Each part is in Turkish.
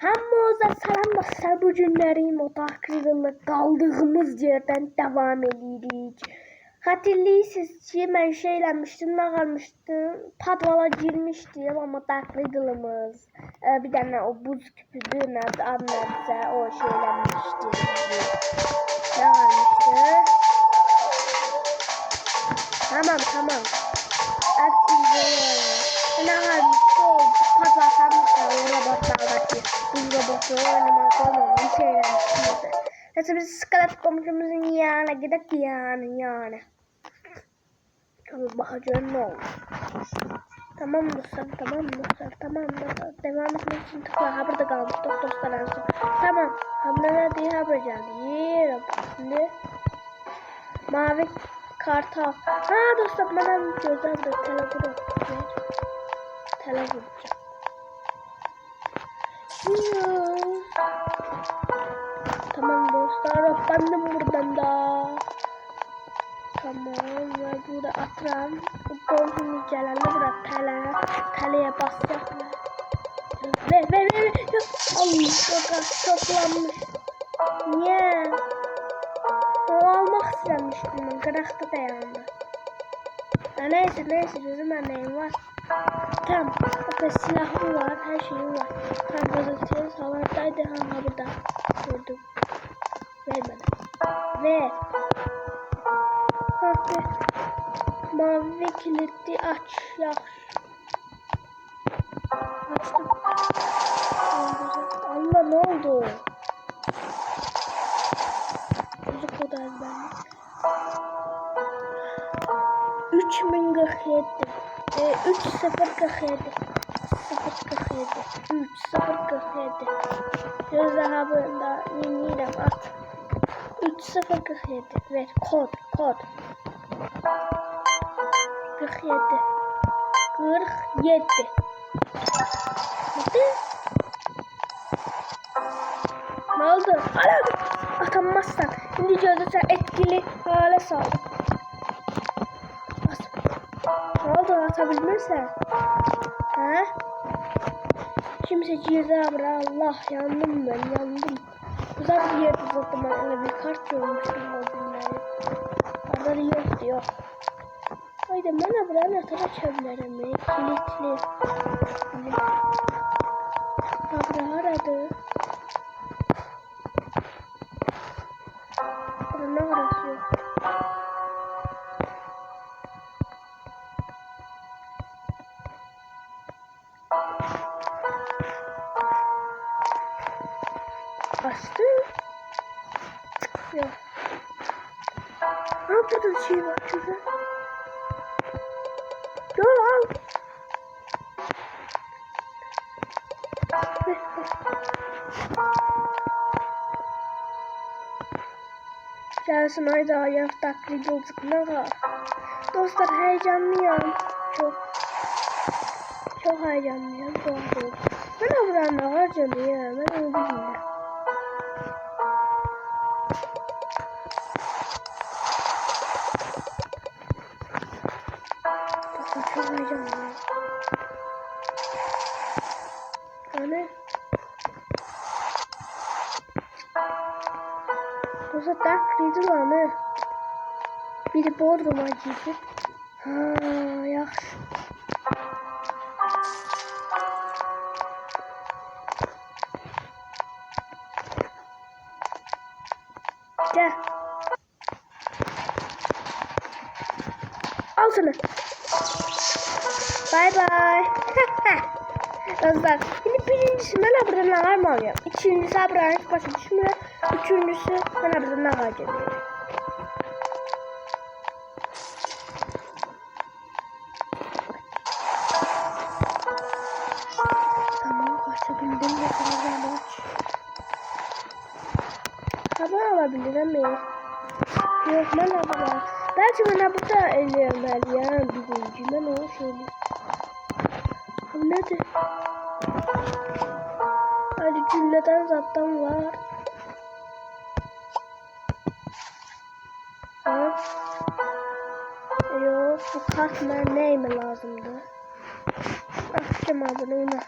Hamımıza salam dostlar. Bu günlərim o takrirlə qaldığımız yerdən devam edirik. Hatırlayırsınız ki, mən şey eləmişdim, nə qalmışdım? Padvala girmişdim, amma takrirlimiz bir dənə o buz küpüdür, nədirsə o şey eləmişdi. Nə qalmışdı? Tamam. Ne qalmışdı? O padvala qalmışdı, o robotlardakı. Buz robotu oynamaq olmadı, bir şey eləmişdi. Neyse biz skalet komşumuzun yanına gidip yani. Bakacağım ne olur. Tamam dostlar. Devam etmek için tıkla. Ha burada kalmış dostlar en son. Tamam. Hamleler değil ha burada geldi. Şimdi mavi kartal. Ha dostlar bana gözler de telefonu. Telefon. Tamam dostlar, hoppandım buradan da. Tamam ve burada atram. Komşumuz gelende burada teleye basacaklar. Ver. Allah toplanmış. Niye? O almak istemiştim ben. Kırakta dayandı. Neyse gözüm neyim var. Tamam. Bakın silahım var, her şeyim var. Tamam gazetesi havadaydı ha burada. Gördüm. Ver bana. Ver. Hadi. Mavi kilidi aç. Yaş. Açtım. Allah ne oldu? Çocuk o da ezberli. 3047. 3047. 3047. Göz daha bunda yeniyle at. 3047. Ver kod. 47. Ne oldu? Atamazsan. Şimdi gözü etkili hale sal. Ne oldu? Atabilmirsen. Ha? Kimse cirdabra. Allah yandım ben. Güzel bir yerde zaten ben öyle bir kart görmüştüm o günleri. Orada yok. Haydi bana buranın atara çömlerim. Kilitli. Abra aradı. Burada ne arası yok. Bastı. Yok. Burada bir şey var şurada. Al. Gelsin haydi ayak taklidi olacak ne var? Dostlar heyecanlıyım. Çok heyecanlıyım. Ben buranın harcalıyım. Ben onu bilmiyorum. Çok heyecanlıyım. Hani? Bu sefer taklidi var mı? Biri Bodrum'a gitti. Ha, yaxşı. Gel. Al sana. Bye. Dostlar, şimdi birincisi ben buradan ağır mı alıyorum? İkincisi buradan hiç başa düşmüyor. Üçüncüsü ben buradan ağır geliyorum. Tamam, kaçabildim de sana aç. Taban alabilirim mi? Yok, ben alabilirim. Belki ben burada eleyemem ya birinci. Ben onu söyleyeyim. Nedir? Hadi cümleden zaten var. Ha? Yok bu kart neyime lazımdı? Akşam abone ona.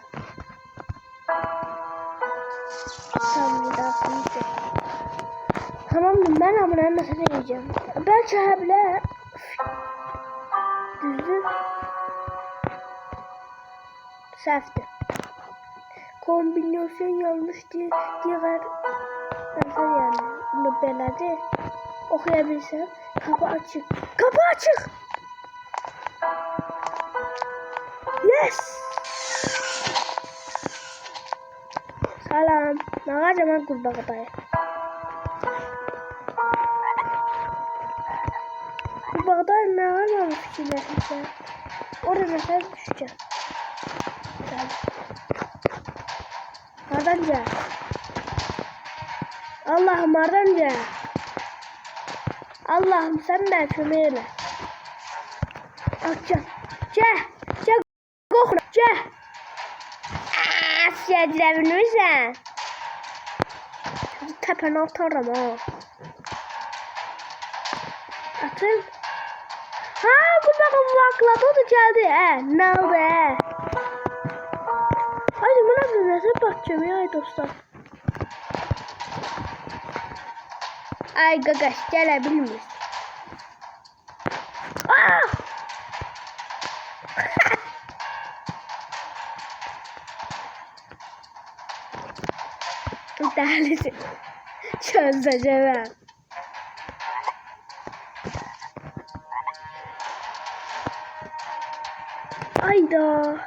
Tamam vidasını çek. Tamamdır ben abone mesaj edeceğim. Ben çağırabilir. Düzdür. Səhvdir. Kombinasyon yanlış diye diğer yani bunu belədir. Okuyabilirsem kapı açık. Kapı açık. Yes. Salam. Nağacaman kurbağadayı. Kurbağadayı nağacaman fikirləşmişəm. Orada nəfər düşeceğim. Hardanca. Allah'ım hardanca. Allah'ım sen de kömeğiyle. Açacağım. Kokla. Asya direbilirsen. Tepene atarım ha. Atın. Ha kurbağam vakladı o da geldi. Ne oldu Haydi buna bir nasıl bakacağım ya dostlar. Ay gagaş gelebilir miyiz? Dəhlizi çözeceğim. Ayda.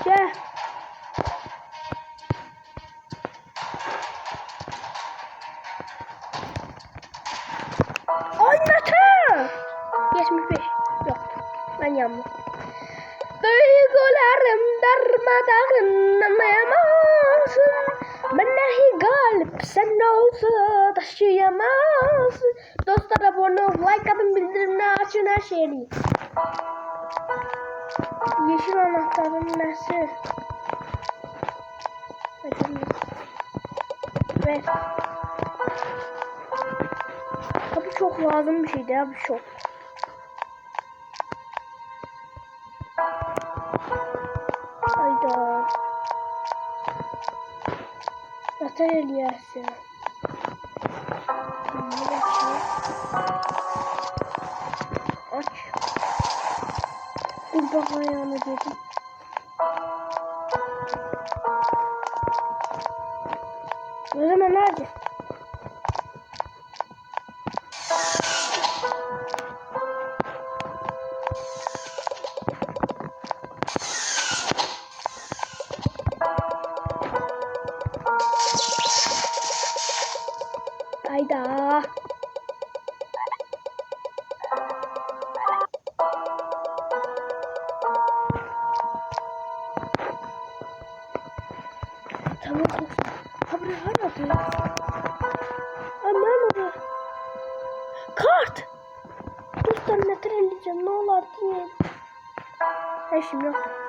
Gel. Oynatır. 75. Yok. Ben yandım. Duygularım darmadağın anlayamazsın. Ben dahi galip sen de olsa taşıyamazsın. Dostlar abone ol, like atın, bildirimleri açın her şeyi. Yeşil anahtarın nesi? Ver. Tabii çok lazım bir şeydi abi çok. Hayda. Yatar eliyası. Aç. Kurbağa ayağına dedim. O zaman nerede? Hayda. Tamam. Habire aradı. Aman orada. Kart. Dostlar ne trelleyeceğim ne olur diye. Eşim yok.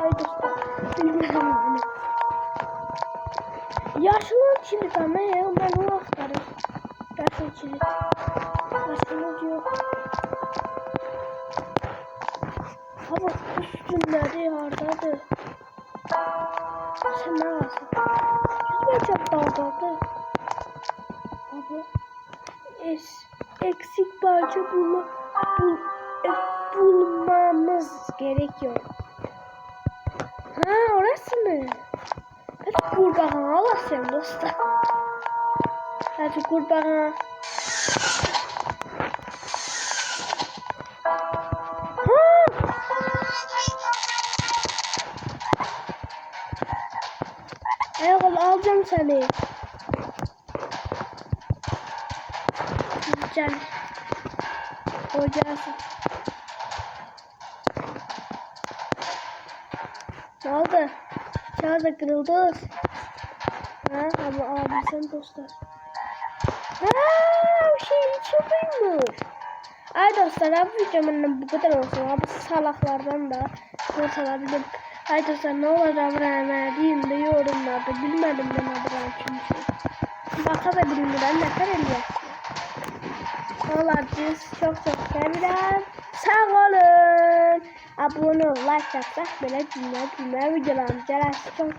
Ay dostlar. Bilmiyorum yani. Yaşlı kilit ama ya ben onu aktarım. Yaşlı kilit. Yaşlı diyor. Hava üstünleri hardadır. Sen ne varsın? Yüzme çok daldadı. Hava eksik parça bulmamız gerekiyor. Ha orası mı? Hadi kurbağa alasın dostlar. Hadi kurbağa. Eyvallah alacağım seni. Güzel. Koyacaksın. Ne oldu? Çağda kırıldı. Ha ama Bilsen dostlar. Haa, şey çıkıyormuş. Ay dostlar, bu videomun bu kadar olsun. Bu salaklardan da kurtulabildim. Ay dostlar, ne olur abone deyin de yorumlarda. Bilmedim ben abone çünkü. Baka da bilmeden ne kadar yaşıyor. Olarcız çok seviyorum. Sağ olun. Abone ol, like yapsak böyle dinle videolarımı. Çok